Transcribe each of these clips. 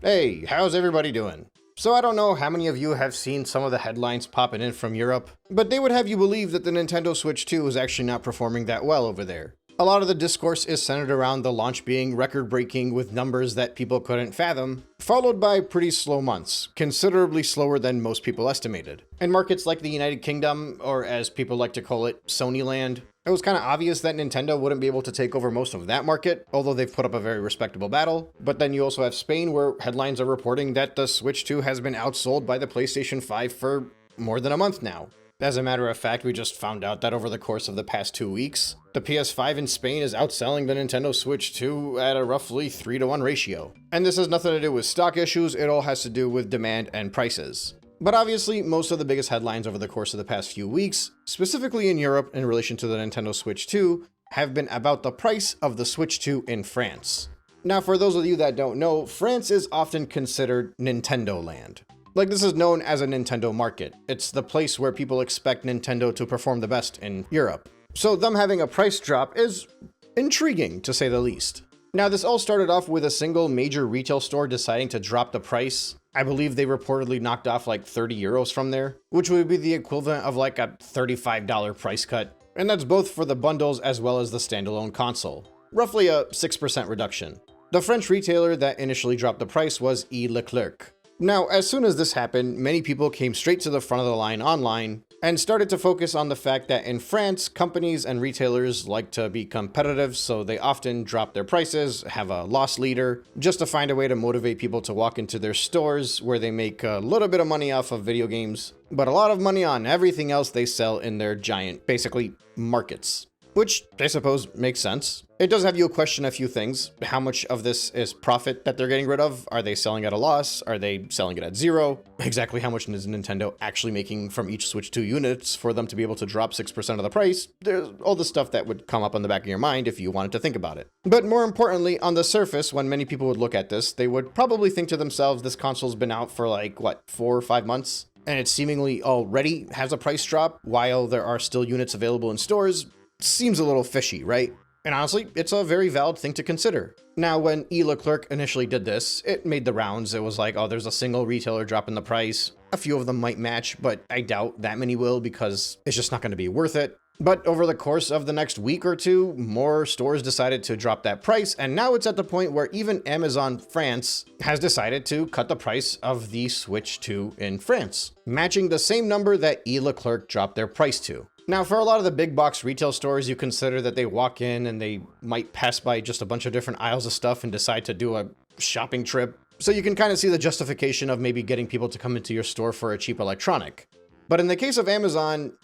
Hey, how's everybody doing? So I don't know how many of you have seen some of the headlines popping in from Europe, but they would have you believe that the Nintendo Switch 2 is actually not performing that well over there. A lot of the discourse is centered around the launch being record-breaking with numbers that people couldn't fathom, followed by pretty slow months, considerably slower than most people estimated. In markets like the United Kingdom, or as people like to call it, Sony Land, it was kind of obvious that Nintendo wouldn't be able to take over most of that market, although they've put up a very respectable battle. But then you also have Spain, where headlines are reporting that the Switch 2 has been outsold by the PlayStation 5 for more than a month now. As a matter of fact, we just found out that over the course of the past 2 weeks, the PS5 in Spain is outselling the Nintendo Switch 2 at a roughly 3-to-1 ratio. And this has nothing to do with stock issues, it all has to do with demand and prices. But obviously, most of the biggest headlines over the course of the past few weeks, specifically in Europe in relation to the Nintendo Switch 2, have been about the price of the Switch 2 in France. Now, for those of you that don't know, France is often considered Nintendo land. Like, this is known as a Nintendo market. It's the place where people expect Nintendo to perform the best in Europe. So them having a price drop is intriguing, to say the least. Now, this all started off with a single major retail store deciding to drop the price. I believe they reportedly knocked off like 30 euros from there, which would be the equivalent of like a $35 price cut. And that's both for the bundles as well as the standalone console. Roughly a 6% reduction. The French retailer that initially dropped the price was Leclerc. Now, as soon as this happened, many people came straight to the front of the line online and started to focus on the fact that in France, companies and retailers like to be competitive, so they often drop their prices, have a loss leader, just to find a way to motivate people to walk into their stores where they make a little bit of money off of video games, but a lot of money on everything else they sell in their giant, basically, markets. Which I suppose makes sense. It does have you question a few things. How much of this is profit that they're getting rid of? Are they selling at a loss? Are they selling it at zero? Exactly how much is Nintendo actually making from each Switch 2 units for them to be able to drop 6% of the price? There's all the stuff that would come up on the back of your mind if you wanted to think about it. But more importantly, on the surface, when many people would look at this, they would probably think to themselves, this console's been out for like, what, 4 or 5 months? And it seemingly already has a price drop while there are still units available in stores. Seems a little fishy, right? And honestly, it's a very valid thing to consider. Now, when Leclerc initially did this, it made the rounds. It was like, oh, there's a single retailer dropping the price. A few of them might match, but I doubt that many will because it's just not going to be worth it. But over the course of the next week or two, more stores decided to drop that price, and now it's at the point where even Amazon France has decided to cut the price of the Switch 2 in France, matching the same number that Leclerc dropped their price to. Now, for a lot of the big box retail stores, you consider that they walk in and they might pass by just a bunch of different aisles of stuff and decide to do a shopping trip. So you can kind of see the justification of maybe getting people to come into your store for a cheap electronic. But in the case of Amazon,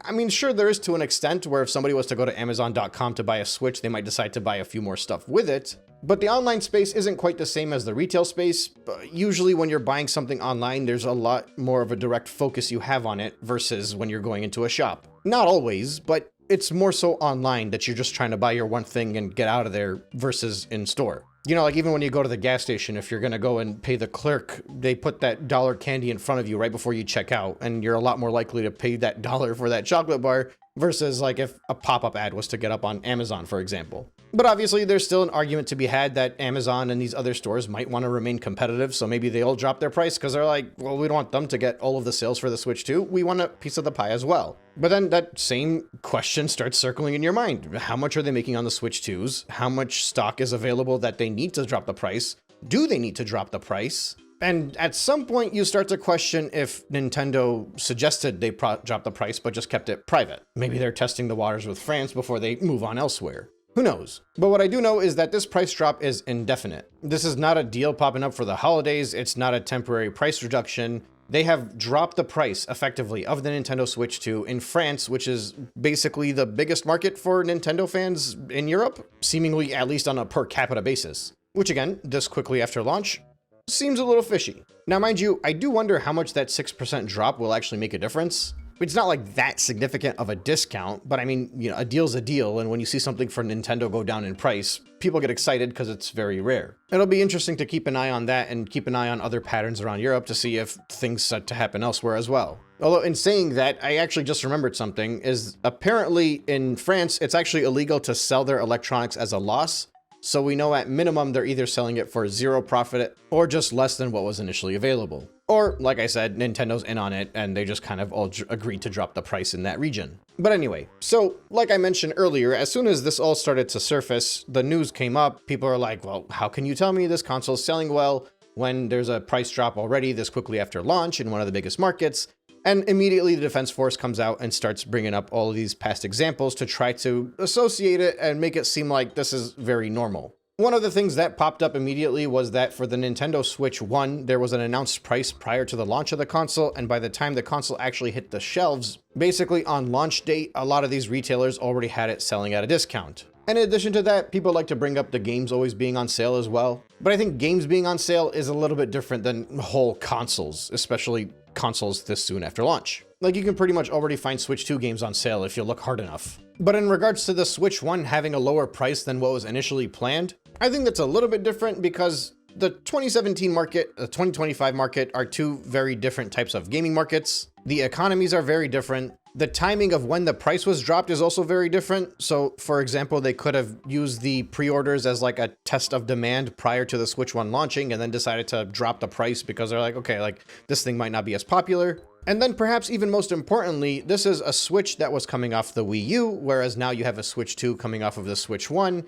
I mean, sure, there is to an extent where if somebody was to go to Amazon.com to buy a Switch, they might decide to buy a few more stuff with it. But the online space isn't quite the same as the retail space. Usually when you're buying something online, there's a lot more of a direct focus you have on it versus when you're going into a shop. Not always, but it's more so online that you're just trying to buy your one thing and get out of there versus in store. You know, like even when you go to the gas station, if you're going to go and pay the clerk, they put that dollar candy in front of you right before you check out, and you're a lot more likely to pay that dollar for that chocolate bar versus like if a pop-up ad was to get up on Amazon, for example. But obviously there's still an argument to be had that Amazon and these other stores might want to remain competitive, so maybe they all drop their price because they're like, well, we don't want them to get all of the sales for the Switch 2. We want a piece of the pie as well. But then that same question starts circling in your mind. How much are they making on the Switch 2s? How much stock is available that they need to drop the price? Do they need to drop the price? And at some point, you start to question if Nintendo suggested they drop the price, but just kept it private. Maybe they're testing the waters with France before they move on elsewhere. Who knows? But what I do know is that this price drop is indefinite. This is not a deal popping up for the holidays. It's not a temporary price reduction. They have dropped the price effectively of the Nintendo Switch 2 in France, which is basically the biggest market for Nintendo fans in Europe, seemingly at least on a per capita basis. Which again, this quickly after launch, seems a little fishy. Now, mind you, I do wonder how much that 6% drop will actually make a difference. It's not like that significant of a discount, but I mean, you know, a deal's a deal, and when you see something for Nintendo go down in price, people get excited because it's very rare. It'll be interesting to keep an eye on that and keep an eye on other patterns around Europe to see if things start to happen elsewhere as well. Although in saying that, I actually just remembered something, is apparently in France, it's actually illegal to sell their electronics as a loss So we know at minimum they're either selling it for zero profit or just less than what was initially available. Or, like I said, Nintendo's in on it and they just kind of all agreed to drop the price in that region. But anyway, so like I mentioned earlier, as soon as this all started to surface, the news came up. People are like, well, how can you tell me this console's selling well when there's a price drop already this quickly after launch in one of the biggest markets? And immediately the Defense Force comes out and starts bringing up all of these past examples to try to associate it and make it seem like this is very normal. One of the things that popped up immediately was that for the Nintendo Switch 1, there was an announced price prior to the launch of the console, and by the time the console actually hit the shelves, basically on launch date, a lot of these retailers already had it selling at a discount. And in addition to that, people like to bring up the games always being on sale as well. But I think games being on sale is a little bit different than whole consoles, especially consoles this soon after launch. Like, you can pretty much already find Switch 2 games on sale if you look hard enough. But in regards to the Switch 1 having a lower price than what was initially planned, I think that's a little bit different because the 2017 market, the 2025 market are two very different types of gaming markets. The economies are very different. The timing of when the price was dropped is also very different. So, for example, they could have used the pre-orders as like a test of demand prior to the Switch 1 launching and then decided to drop the price because they're like, okay, like this thing might not be as popular. And then perhaps even most importantly, this is a Switch that was coming off the Wii U, whereas now you have a Switch 2 coming off of the Switch 1.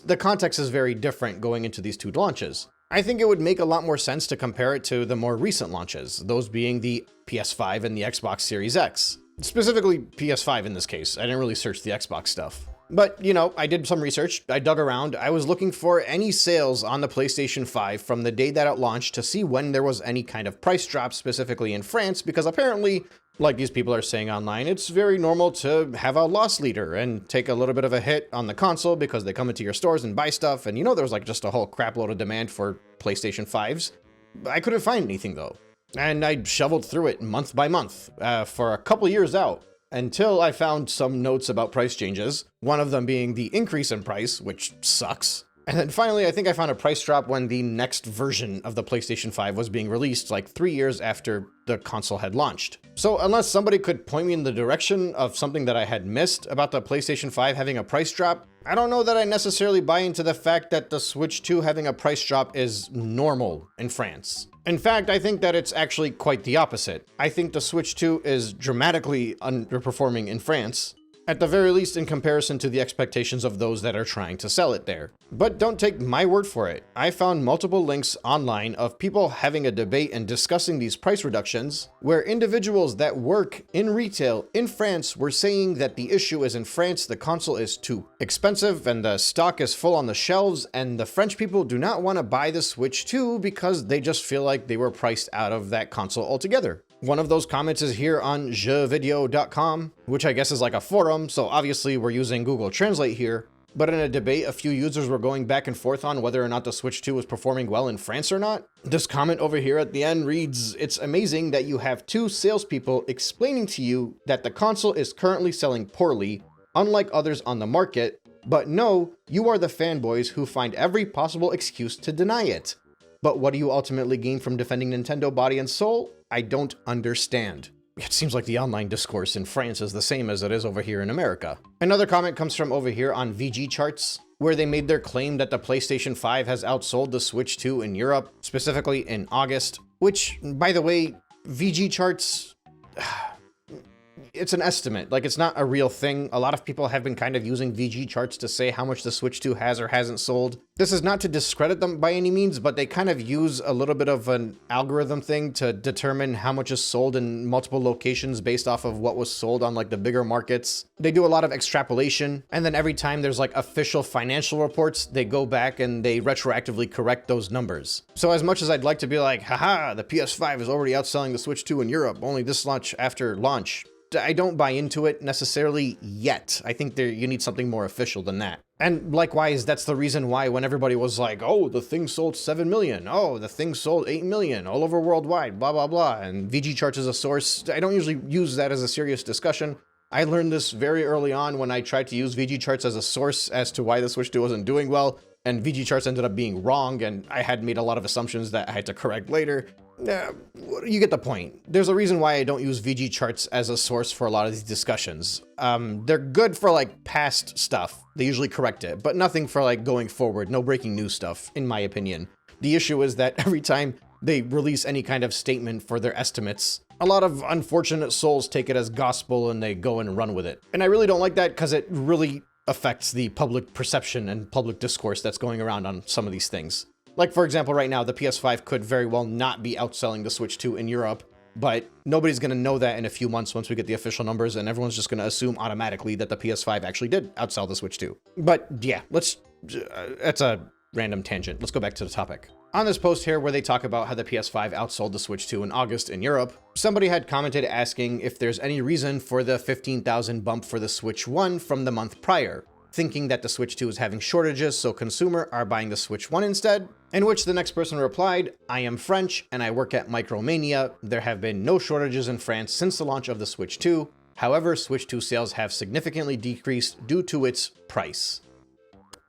The context is very different going into these two launches. I think it would make a lot more sense to compare it to the more recent launches, those being the PS5 and the Xbox Series X. Specifically PS5 in this case. I didn't really search the Xbox stuff. But, you know, I did some research, I dug around, I was looking for any sales on the PlayStation 5 from the day that it launched to see when there was any kind of price drop, specifically in France, because apparently, like these people are saying online, it's very normal to have a loss leader and take a little bit of a hit on the console because they come into your stores and buy stuff, and you know there was like just a whole crap load of demand for PlayStation 5s. I couldn't find anything though. And I shoveled through it month by month for a couple years out until I found some notes about price changes, one of them being the increase in price, which sucks. And then finally, I think I found a price drop when the next version of the PlayStation 5 was being released, like 3 years after the console had launched. So unless somebody could point me in the direction of something that I had missed about the PlayStation 5 having a price drop, I don't know that I necessarily buy into the fact that the Switch 2 having a price drop is normal in France. In fact, I think that it's actually quite the opposite. I think the Switch 2 is dramatically underperforming in France, at the very least in comparison to the expectations of those that are trying to sell it there. But don't take my word for it. I found multiple links online of people having a debate and discussing these price reductions, where individuals that work in retail in France were saying that the issue is in France the console is too expensive and the stock is full on the shelves, and the French people do not want to buy the Switch 2 because they just feel like they were priced out of that console altogether. One of those comments is here on jeuxvideo.com, which I guess is like a forum, so obviously we're using Google Translate here. But in a debate, a few users were going back and forth on whether or not the Switch 2 was performing well in France or not. This comment over here at the end reads, "It's amazing that you have two salespeople explaining to you that the console is currently selling poorly, unlike others on the market, but no, you are the fanboys who find every possible excuse to deny it. But what do you ultimately gain from defending Nintendo body and soul? I don't understand." It seems like the online discourse in France is the same as it is over here in America. Another comment comes from over here on VG Charts, where they made their claim that the PlayStation 5 has outsold the Switch 2 in Europe, specifically in August, which, by the way, VG Charts, it's an estimate. Like, it's not a real thing. A lot of people have been kind of using VG Charts to say how much the Switch 2 has or hasn't sold. This is not to discredit them by any means, but they kind of use a little bit of an algorithm thing to determine how much is sold in multiple locations based off of what was sold on like the bigger markets. They do a lot of extrapolation, and then every time there's like official financial reports, they go back and they retroactively correct those numbers. So as much as I'd like to be like, haha, the PS5 is already outselling the Switch 2 in Europe, only this much after launch, I don't buy into it necessarily yet. I think you need something more official than that. And likewise, that's the reason why when everybody was like, oh, the thing sold 7 million, oh, the thing sold 8 million, all over worldwide, blah, blah, blah, and VG Charts is a source. I don't usually use that as a serious discussion. I learned this very early on when I tried to use VG Charts as a source as to why the Switch 2 wasn't doing well, and VG Charts ended up being wrong, and I had made a lot of assumptions that I had to correct later. You get the point. There's a reason why I don't use VG charts as a source for a lot of these discussions. They're good for like past stuff. They usually correct it, but nothing for like going forward. No breaking news stuff, in my opinion. The issue is that every time they release any kind of statement for their estimates, a lot of unfortunate souls take it as gospel and they go and run with it. And I really don't like that because it really affects the public perception and public discourse that's going around on some of these things. Like, for example, right now, the PS5 could very well not be outselling the Switch 2 in Europe, but nobody's going to know that in a few months once we get the official numbers, and everyone's just going to assume automatically that the PS5 actually did outsell the Switch 2. But yeah, that's a random tangent. Let's go back to the topic. On this post here where they talk about how the PS5 outsold the Switch 2 in August in Europe, somebody had commented asking if there's any reason for the 15,000 bump for the Switch 1 from the month prior, thinking that the Switch 2 is having shortages, so consumer are buying the Switch 1 instead, in which the next person replied, "I am French and I work at Micromania. There have been no shortages in France since the launch of the Switch 2. However, Switch 2 sales have significantly decreased due to its price."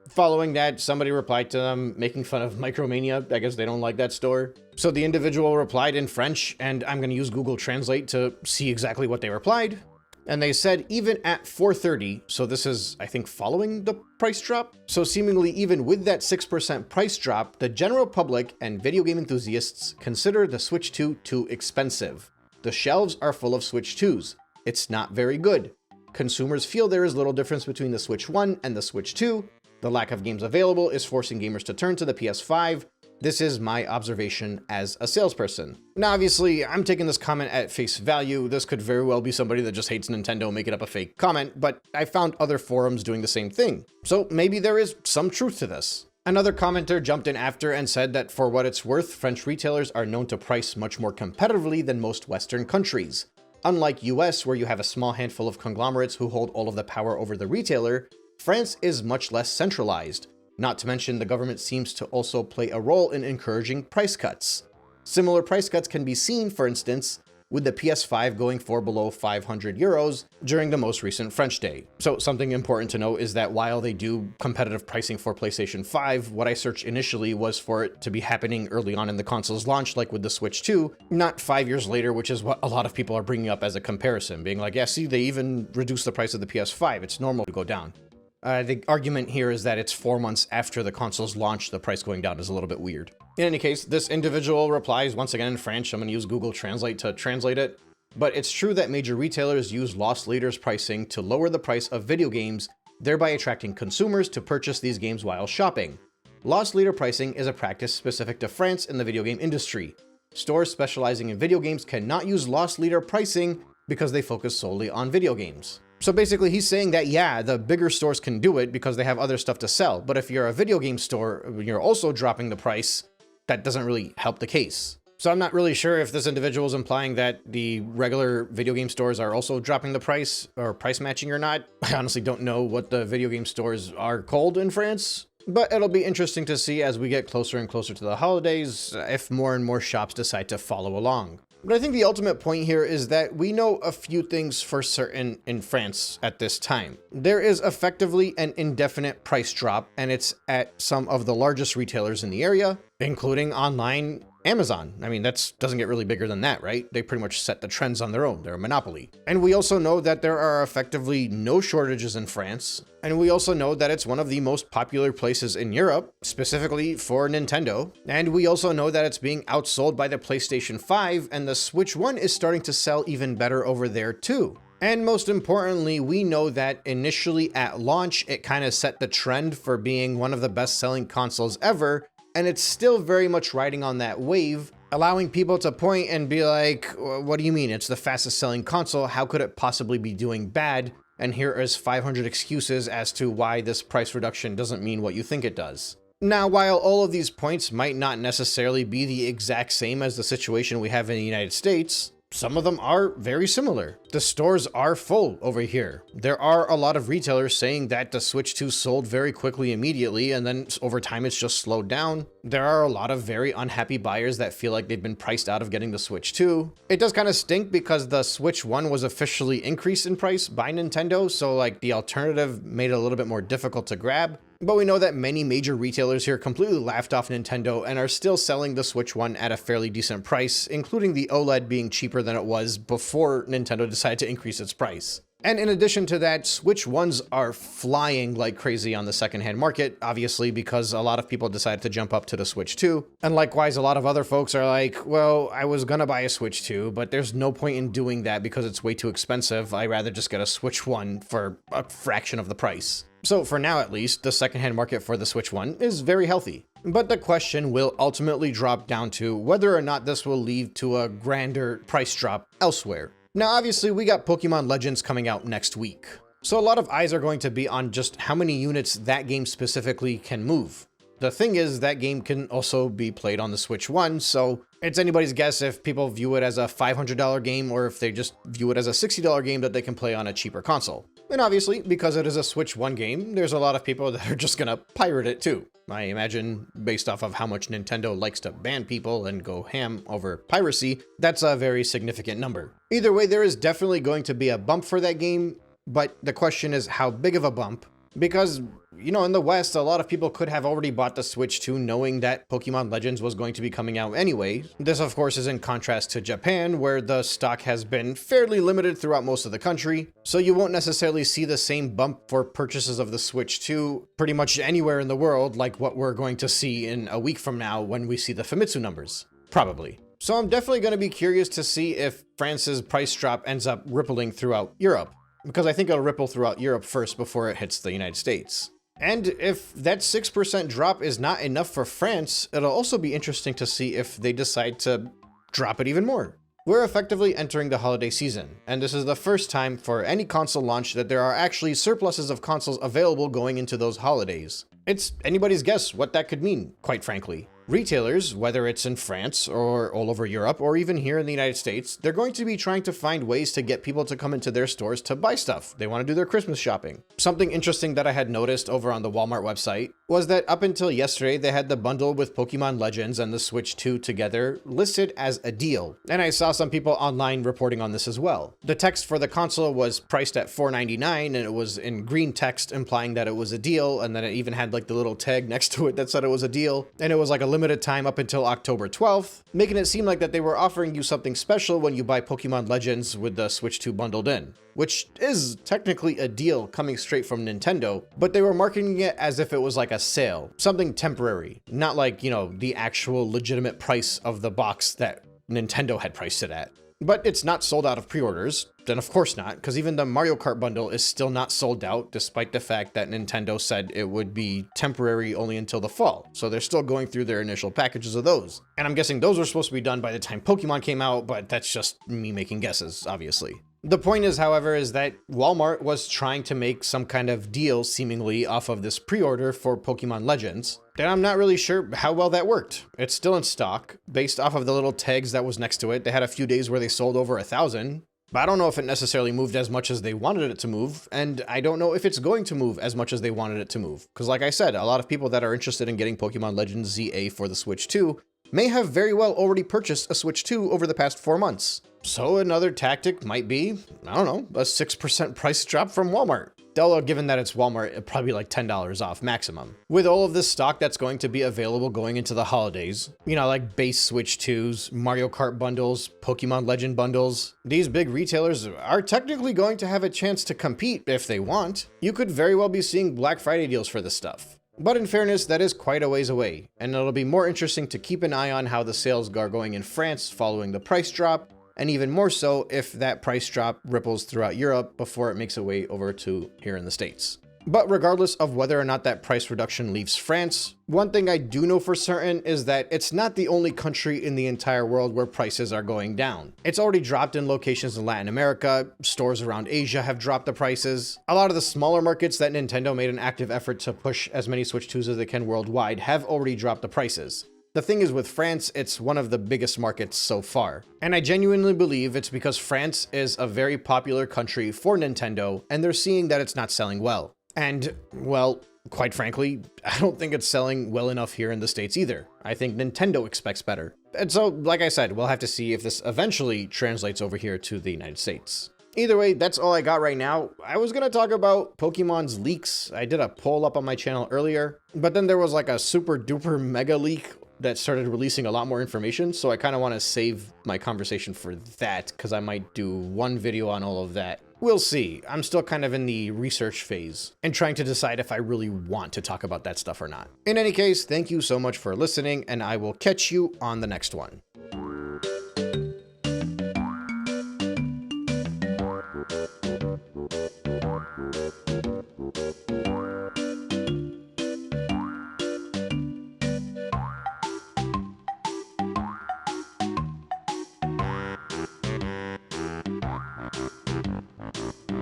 Following that, somebody replied to them, making fun of Micromania. I guess they don't like that store. So the individual replied in French, and I'm going to use Google Translate to see exactly what they replied. And they said, even at 430, so this is, I think, following the price drop. So seemingly even with that 6% price drop, the general public and video game enthusiasts consider the Switch 2 too expensive. The shelves are full of Switch 2s. It's not very good. Consumers feel there is little difference between the Switch 1 and the Switch 2. The lack of games available is forcing gamers to turn to the PS5. This is my observation as a salesperson. Now, obviously, I'm taking this comment at face value. This could very well be somebody that just hates Nintendo making up a fake comment, but I found other forums doing the same thing. So maybe there is some truth to this. Another commenter jumped in after and said that for what it's worth, French retailers are known to price much more competitively than most Western countries. Unlike US, where you have a small handful of conglomerates who hold all of the power over the retailer, France is much less centralized. Not to mention, the government seems to also play a role in encouraging price cuts. Similar price cuts can be seen, for instance, with the PS5 going for below 500 euros during the most recent French Day. So something important to note is that while they do competitive pricing for PlayStation 5, what I searched initially was for it to be happening early on in the console's launch, like with the Switch 2, not 5 years later, which is what a lot of people are bringing up as a comparison, being like, yeah, see, they even reduced the price of the PS5. It's normal to go down. The argument here is that it's 4 months after the console's launch, the price going down is a little bit weird. In any case, this individual replies once again in French. I'm going to use Google Translate to translate it. But it's true that major retailers use loss leaders pricing to lower the price of video games, thereby attracting consumers to purchase these games while shopping. Loss leader pricing is a practice specific to France in the video game industry. Stores specializing in video games cannot use loss leader pricing because they focus solely on video games. So basically he's saying that, yeah, the bigger stores can do it because they have other stuff to sell. But if you're a video game store, you're also dropping the price, that doesn't really help the case. So I'm not really sure if this individual is implying that the regular video game stores are also dropping the price or price matching or not. I honestly don't know what the video game stores are called in France, but it'll be interesting to see as we get closer and closer to the holidays if more and more shops decide to follow along. But I think the ultimate point here is that we know a few things for certain in France at this time. There is effectively an indefinite price drop, and it's at some of the largest retailers in the area, including online Amazon. I mean, that doesn't get really bigger than that, right? They pretty much set the trends on their own. They're a monopoly. And we also know that there are effectively no shortages in France. And we also know that it's one of the most popular places in Europe, specifically for Nintendo. And we also know that it's being outsold by the PlayStation 5, and the Switch 1 is starting to sell even better over there too. And most importantly, we know that initially at launch, it kind of set the trend for being one of the best-selling consoles ever, and it's still very much riding on that wave, allowing people to point and be like, what do you mean? It's the fastest selling console. How could it possibly be doing bad? And here is 500 excuses as to why this price reduction doesn't mean what you think it does. Now, while all of these points might not necessarily be the exact same as the situation we have in the United States, some of them are very similar. The stores are full over here. There are a lot of retailers saying that the Switch 2 sold very quickly immediately, and then over time it's just slowed down. There are a lot of very unhappy buyers that feel like they've been priced out of getting the Switch 2. It does kind of stink because the Switch 1 was officially increased in price by Nintendo, so like the alternative made it a little bit more difficult to grab. But we know that many major retailers here completely laughed off Nintendo and are still selling the Switch 1 at a fairly decent price, including the OLED being cheaper than it was before Nintendo decided to increase its price. And in addition to that, Switch 1s are flying like crazy on the secondhand market, obviously because a lot of people decided to jump up to the Switch 2. And likewise, a lot of other folks are like, well, I was gonna buy a Switch 2, but there's no point in doing that because it's way too expensive. I'd rather just get a Switch 1 for a fraction of the price. So for now at least, the secondhand market for the Switch 1 is very healthy. But the question will ultimately drop down to whether or not this will lead to a grander price drop elsewhere. Now obviously we got Pokemon Legends coming out next week, so a lot of eyes are going to be on just how many units that game specifically can move. The thing is, that game can also be played on the Switch 1, so it's anybody's guess if people view it as a $500 game or if they just view it as a $60 game that they can play on a cheaper console. And obviously, because it is a Switch 1 game, there's a lot of people that are just gonna pirate it too. I imagine, based off of how much Nintendo likes to ban people and go ham over piracy, that's a very significant number. Either way, there is definitely going to be a bump for that game, but the question is how big of a bump? Because, you know, in the West, a lot of people could have already bought the Switch 2 knowing that Pokemon Legends was going to be coming out anyway. This, of course, is in contrast to Japan, where the stock has been fairly limited throughout most of the country, so you won't necessarily see the same bump for purchases of the Switch 2 pretty much anywhere in the world like what we're going to see in a week from now when we see the Famitsu numbers. Probably. So I'm definitely going to be curious to see if France's price drop ends up rippling throughout Europe, because I think it'll ripple throughout Europe first before it hits the United States. And if that 6% drop is not enough for France, it'll also be interesting to see if they decide to drop it even more. We're effectively entering the holiday season, and this is the first time for any console launch that there are actually surpluses of consoles available going into those holidays. It's anybody's guess what that could mean, quite frankly. Retailers, whether it's in France or all over Europe or even here in the United States, they're going to be trying to find ways to get people to come into their stores to buy stuff. They want to do their Christmas shopping. Something interesting that I had noticed over on the Walmart website was that up until yesterday, they had the bundle with Pokemon Legends and the Switch 2 together listed as a deal. And I saw some people online reporting on this as well. The text for the console was priced at $4.99 and it was in green text implying that it was a deal, and then it even had like the little tag next to it that said it was a deal, and it was like a limited time up until October 12th, making it seem like that they were offering you something special when you buy Pokemon Legends with the Switch 2 bundled in, which is technically a deal coming straight from Nintendo, but they were marketing it as if it was like a sale, something temporary, not like, you know, the actual legitimate price of the box that Nintendo had priced it at. But it's not sold out of pre-orders, then of course not, because even the Mario Kart bundle is still not sold out, despite the fact that Nintendo said it would be temporary only until the fall. So they're still going through their initial packages of those. And I'm guessing those were supposed to be done by the time Pokemon came out, but that's just me making guesses, obviously. The point is, however, is that Walmart was trying to make some kind of deal seemingly off of this pre-order for Pokemon Legends. And I'm not really sure how well that worked. It's still in stock. Based off of the little tags that was next to it, they had a few days where they sold over 1,000. But I don't know if it necessarily moved as much as they wanted it to move, and I don't know if it's going to move as much as they wanted it to move. Because like I said, a lot of people that are interested in getting Pokemon Legends ZA for the Switch 2 may have very well already purchased a Switch 2 over the past 4 months. So another tactic might be, I don't know, a 6% price drop from Walmart. Although given that it's Walmart, it'd probably be like $10 off maximum. With all of this stock that's going to be available going into the holidays, you know, like base Switch 2s, Mario Kart bundles, Pokemon Legend bundles, these big retailers are technically going to have a chance to compete if they want. You could very well be seeing Black Friday deals for this stuff. But in fairness, that is quite a ways away, and it'll be more interesting to keep an eye on how the sales are going in France following the price drop, and even more so if that price drop ripples throughout Europe before it makes a way over to here in the States. But regardless of whether or not that price reduction leaves France, one thing I do know for certain is that it's not the only country in the entire world where prices are going down. It's already dropped in locations in Latin America, stores around Asia have dropped the prices. A lot of the smaller markets that Nintendo made an active effort to push as many Switch 2s as they can worldwide have already dropped the prices. The thing is, with France, it's one of the biggest markets so far. And I genuinely believe it's because France is a very popular country for Nintendo, and they're seeing that it's not selling well. And, well, quite frankly, I don't think it's selling well enough here in the States either. I think Nintendo expects better. And so, like I said, we'll have to see if this eventually translates over here to the United States. Either way, that's all I got right now. I was gonna talk about Pokemon's leaks. I did a poll up on my channel earlier, but then there was like a super duper mega leak that started releasing a lot more information, so I kind of want to save my conversation for that, because I might do one video on all of that. We'll see. I'm still kind of in the research phase and trying to decide if I really want to talk about that stuff or not. In any case, thank you so much for listening, and I will catch you on the next one.